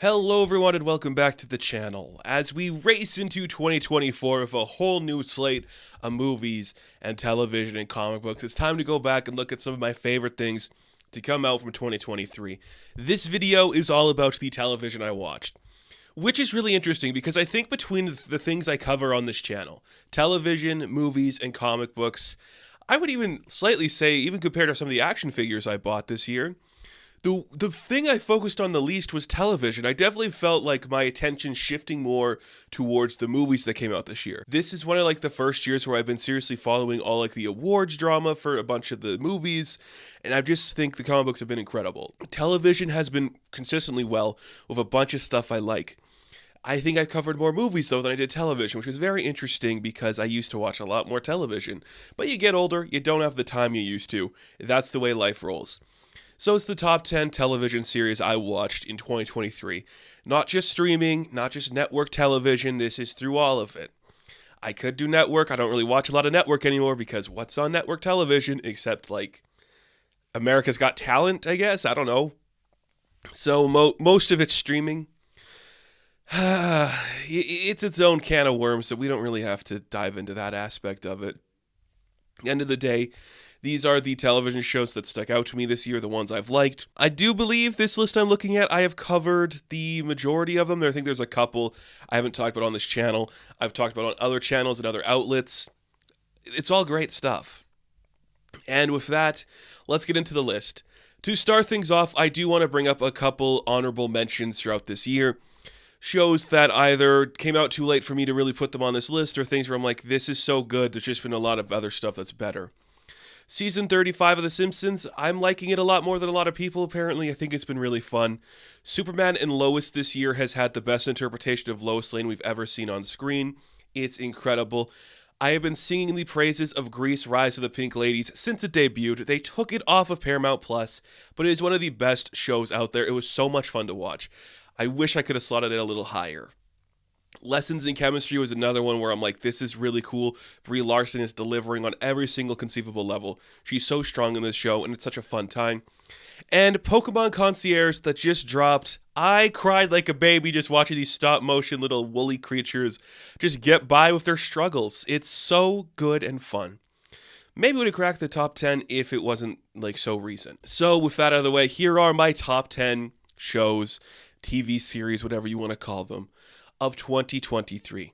Hello everyone and welcome back to the channel. As we race into 2024 with a whole new slate of movies and television and comic books, it's time to go back and look at some of my favorite things to come out from 2023. This video is all about the television I watched, which is really interesting because I think between the things I cover on this channel, television, movies, and comic books, I would even slightly say, even compared to some of the action figures I bought this year, the thing I focused on the least was television. I definitely felt like my attention shifting more towards the movies that came out this year. This is one of the first years where I've been seriously following all the awards drama for a bunch of the movies, and I just think the comic books have been incredible. Television has been consistently well with a bunch of stuff I like. I think I covered more movies though than I did television, which was very interesting because I used to watch a lot more television. But you get older, you don't have the time you used to. That's the way life rolls. So it's the top 10 television series I watched in 2023. Not just streaming, not just network television, this is through all of it. I could do network, I don't really watch a lot of network anymore because what's on network television except America's Got Talent, I guess? I don't know. So most of it's streaming. It's its own can of worms, so we don't really have to dive into that aspect of it. End of the day, these are the television shows that stuck out to me this year, the ones I've liked. I do believe this list I'm looking at, I have covered the majority of them. I think there's a couple I haven't talked about on this channel. I've talked about on other channels and other outlets. It's all great stuff. And with that, let's get into the list. To start things off, I do want to bring up a couple honorable mentions throughout this year. Shows that either came out too late for me to really put them on this list, or things where I'm like, this is so good, there's just been a lot of other stuff that's better. Season 35 of The Simpsons, I'm liking it a lot more than a lot of people, apparently. I think it's been really fun. Superman and Lois this year has had the best interpretation of Lois Lane we've ever seen on screen. It's incredible. I have been singing the praises of Grease: Rise of the Pink Ladies since it debuted. They took it off of Paramount Plus, but it is one of the best shows out there. It was so much fun to watch. I wish I could have slotted it a little higher. Lessons in Chemistry was another one where I'm like, this is really cool. Brie Larson is delivering on every single conceivable level. She's so strong in this show, and it's such a fun time. And Pokemon Concierge that just dropped. I cried like a baby just watching these stop-motion little woolly creatures just get by with their struggles. It's so good and fun. Maybe would have cracked the top 10 if it wasn't so recent. So with that out of the way, here are my top 10 shows, TV series, whatever you want to call them, of 2023.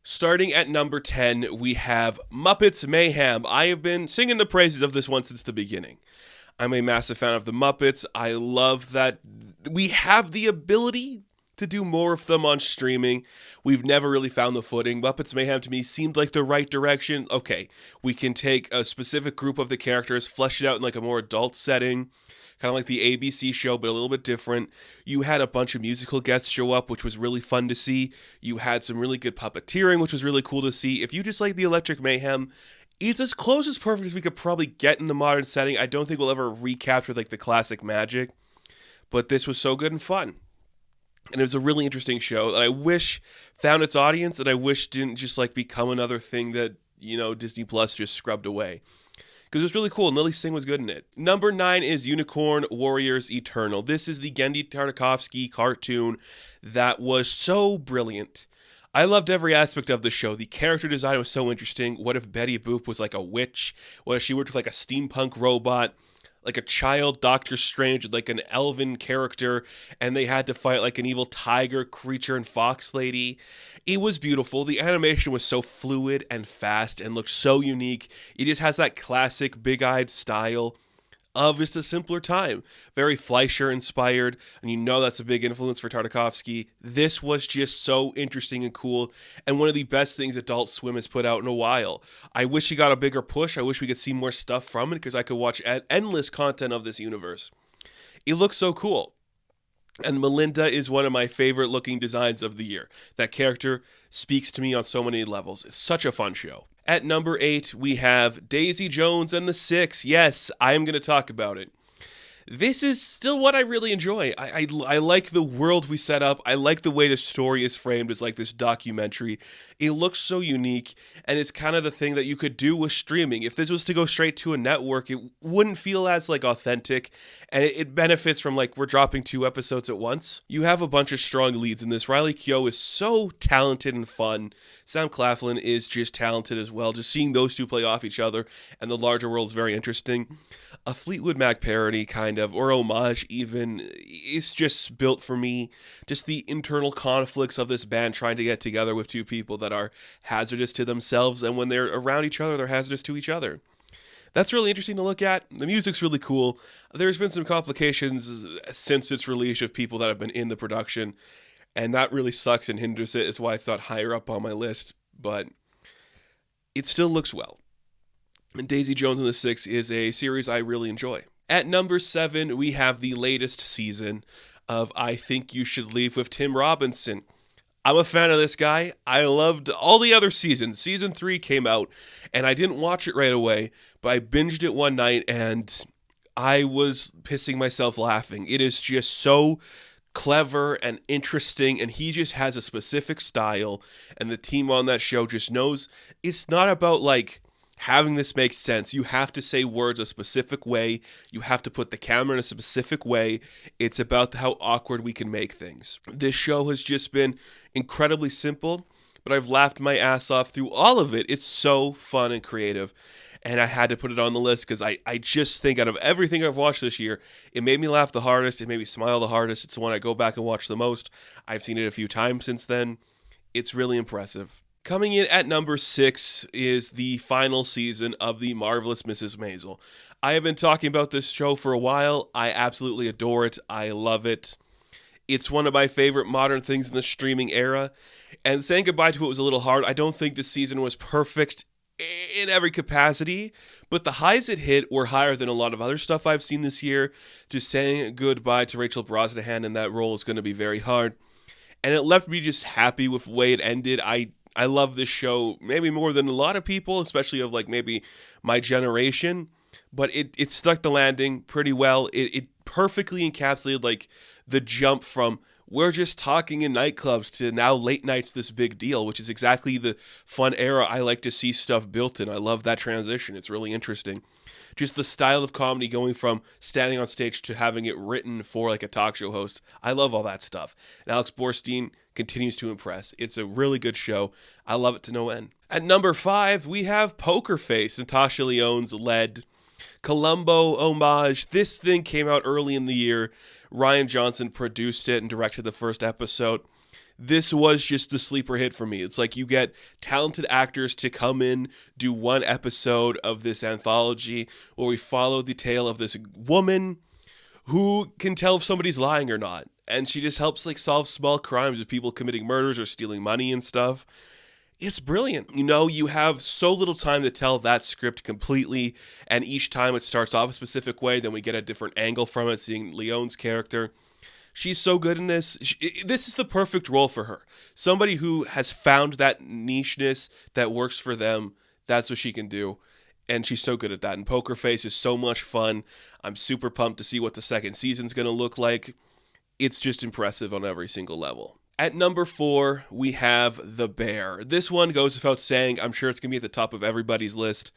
Starting at number 10, we have Muppets Mayhem. I have been singing the praises of this one since the beginning. I'm a massive fan of the Muppets. I love that we have the ability to do more of them on streaming. We've never really found the footing. Muppets Mayhem to me seemed like the right direction. Okay, we can take a specific group of the characters, flesh it out in a more adult setting, kind of like the ABC show, but a little bit different. You had a bunch of musical guests show up, which was really fun to see. You had some really good puppeteering, which was really cool to see. If you just like the Electric Mayhem, it's as close as perfect as we could probably get in the modern setting. I don't think we'll ever recapture the classic magic, but this was so good and fun. And it was a really interesting show that I wish found its audience, and I wish didn't just become another thing that, Disney Plus just scrubbed away. Because it was really cool, and Lily Singh was good in it. Number 9 is Unicorn Warriors Eternal. This is the Genndy Tartakovsky cartoon that was so brilliant. I loved every aspect of the show. The character design was so interesting. What if Betty Boop was a witch? What if she worked with a steampunk robot? A child Doctor Strange with an elven character, and they had to fight an evil tiger creature and fox lady. It was beautiful. The animation was so fluid and fast and looked so unique. It just has that classic big-eyed style of just a simpler time. Very Fleischer inspired, and that's a big influence for Tartakovsky. This was just so interesting and cool, and one of the best things Adult Swim has put out in a while. I wish he got a bigger push. I wish we could see more stuff from it, because I could watch endless content of this universe. It looks so cool. And Melinda is one of my favorite looking designs of the year. That character speaks to me on so many levels. It's such a fun show. At number 8, we have Daisy Jones and the Six. Yes, I am going to talk about it. this is still what I really enjoy. I like the world we set up. I like the way the story is framed as like this documentary. It looks so unique, and it's kind of the thing that you could do with streaming. If this was to go straight to a network, it wouldn't feel as like authentic, and it benefits from like we're dropping 2 episodes at once. You have a bunch of strong leads in this. Riley Keough is so talented and fun. Sam Claflin is just talented as well. Just seeing those two play off each other and the larger world is very interesting. A Fleetwood Mac parody kind of, or homage even, is just built for me. Just the internal conflicts of this band trying to get together with two people that are hazardous to themselves, and when they're around each other, they're hazardous to each other. That's really interesting to look at. The music's really cool. There's been some complications since its release of people that have been in the production, and that really sucks and hinders it. It's why it's not higher up on my list, but it still looks well. And Daisy Jones and the Six is a series I really enjoy. At number 7, we have the latest season of I Think You Should Leave with Tim Robinson. I'm a fan of this guy. I loved all the other seasons. Season 3 came out, and I didn't watch it right away, but I binged it one night, and I was pissing myself laughing. It is just so clever and interesting, and he just has a specific style, and the team on that show just knows it's not about like having this make sense. You have to say words a specific way. You have to put the camera in a specific way. It's about how awkward we can make things. This show has just been incredibly simple, but I've laughed my ass off through all of it. It's so fun and creative, and I had to put it on the list because I just think out of everything I've watched this year, it made me laugh the hardest. It made me smile the hardest. It's the one I go back and watch the most. I've seen it a few times since then. It's really impressive. Coming in at number 6 is the final season of The Marvelous Mrs. Maisel. I have been talking about this show for a while. I absolutely adore it. I love it. It's one of my favorite modern things in the streaming era. And saying goodbye to it was a little hard. I don't think this season was perfect in every capacity, but the highs it hit were higher than a lot of other stuff I've seen this year. Just saying goodbye to Rachel Brosnahan in that role is going to be very hard. And it left me just happy with the way it ended. I love this show maybe more than a lot of people, especially of like maybe my generation, but it stuck the landing pretty well. It perfectly encapsulated like the jump from we're just talking in nightclubs to now late night's this big deal, which is exactly the fun era I like to see stuff built in. I love that transition. It's really interesting. Just the style of comedy going from standing on stage to having it written for like a talk show host. I love all that stuff. And Alex Borstein continues to impress. It's a really good show. I love it to no end. At number 5, we have Pokerface, Natasha Lyonne's led Columbo homage. This thing came out early in the year. Ryan Johnson produced it and directed the first episode. This was just the sleeper hit for me. It's like you get talented actors to come in, do one episode of this anthology where we follow the tale of this woman who can tell if somebody's lying or not. And she just helps like solve small crimes with people committing murders or stealing money and stuff. It's brilliant. You know, you have so little time to tell that script completely, and each time it starts off a specific way, then we get a different angle from it, seeing Leone's character. She's so good in this. This is the perfect role for her. Somebody who has found that nicheness that works for them. That's what she can do. And she's so good at that. And Pokerface is so much fun. I'm super pumped to see what the second season's going to look like. It's just impressive on every single level. At number 4, we have The Bear. This one goes without saying. I'm sure it's going to be at the top of everybody's list.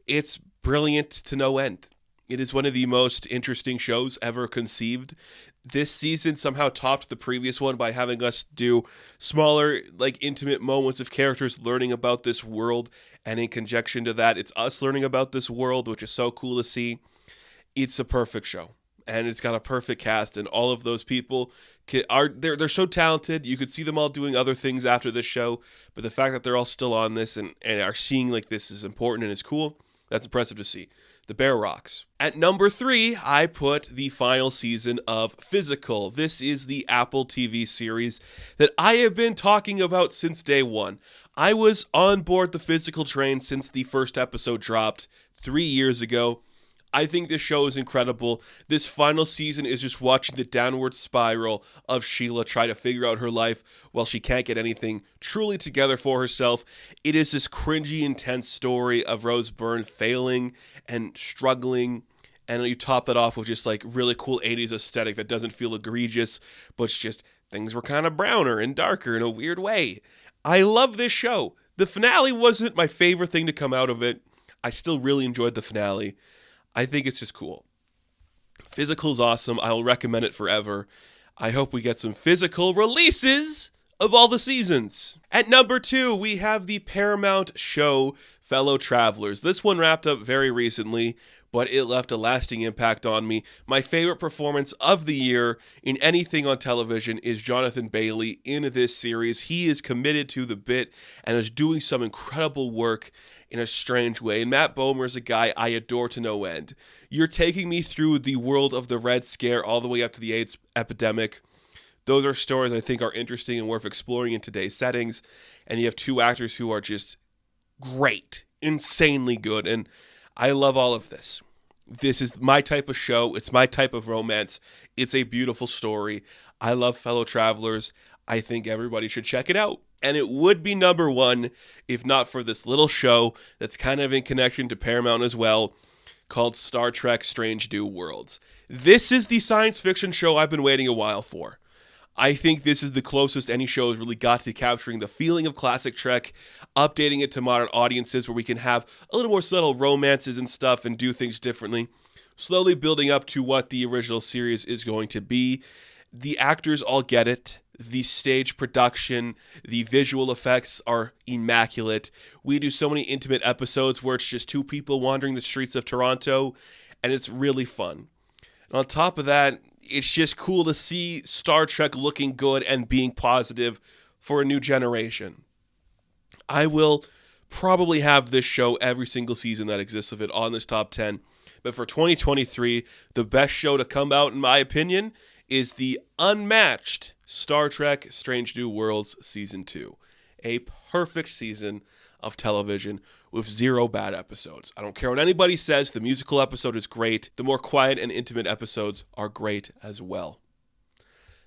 It's brilliant to no end. It is one of the most interesting shows ever conceived. This season somehow topped the previous one by having us do smaller, like intimate moments of characters learning about this world. And in conjunction to that, it's us learning about this world, which is so cool to see. It's a perfect show. And it's got a perfect cast, and all of those people they're so talented. You could see them all doing other things after this show, but the fact that they're all still on this and are seeing like this is important and is cool, that's impressive to see. The Bear rocks. At number 3, I put the final season of Physical. This is the Apple TV series that I have been talking about since day one. I was on board the Physical train since the first episode dropped 3 years ago. I think this show is incredible. This final season is just watching the downward spiral of Sheila try to figure out her life while she can't get anything truly together for herself. It is this cringy, intense story of Rose Byrne failing and struggling and you top that off with just like really cool 80s aesthetic that doesn't feel egregious, but it's just things were kind of browner and darker in a weird way. I love this show. The finale wasn't my favorite thing to come out of it. I still really enjoyed the finale. I think it's just cool. Physical's awesome. I will recommend it forever. I hope we get some physical releases of all the seasons. At number 2, we have the Paramount show Fellow Travelers. This one wrapped up very recently, but it left a lasting impact on me. My favorite performance of the year in anything on television is Jonathan Bailey in this series. He is committed to the bit and is doing some incredible work in a strange way. And Matt Bomer is a guy I adore to no end. You're taking me through the world of the Red Scare all the way up to the AIDS epidemic. Those are stories I think are interesting and worth exploring in today's settings. And you have 2 actors who are just great, insanely good. And I love all of this. This is my type of show. It's my type of romance. It's a beautiful story. I love Fellow Travelers. I think everybody should check it out. And it would be number 1 if not for this little show that's kind of in connection to Paramount as well, called Star Trek Strange New Worlds. This is the science fiction show I've been waiting a while for. I think this is the closest any show has really got to capturing the feeling of classic Trek, updating it to modern audiences where we can have a little more subtle romances and stuff and do things differently, slowly building up to what the original series is going to be. The actors all get it. The stage production, the visual effects are immaculate. We do so many intimate episodes where it's just 2 people wandering the streets of Toronto, and it's really fun. And on top of that, it's just cool to see Star Trek looking good and being positive for a new generation. I will probably have this show every single season that exists of it on this top 10. But for 2023, the best show to come out, in my opinion, is the unmatched Star Trek Strange New Worlds Season 2. A perfect season of television with 0 bad episodes. I don't care what anybody says, the musical episode is great. The more quiet and intimate episodes are great as well.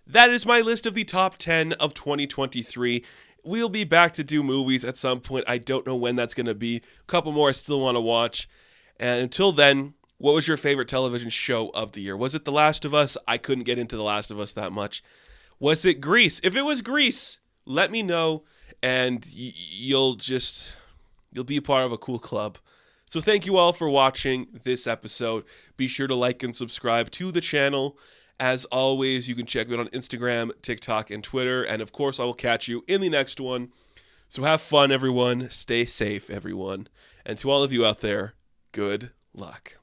That is my list of the top 10 of 2023. We'll be back to do movies at some point. I don't know when that's going to be. A couple more I still want to watch. And until then, what was your favorite television show of the year? Was it The Last of Us? I couldn't get into The Last of Us that much. Was it Grease? If it was Grease, let me know, and you'll be a part of a cool club. So thank you all for watching this episode. Be sure to like and subscribe to the channel. As always, you can check me out on Instagram, TikTok, and Twitter. And of course, I will catch you in the next one. So have fun, everyone. Stay safe, everyone. And to all of you out there, good luck.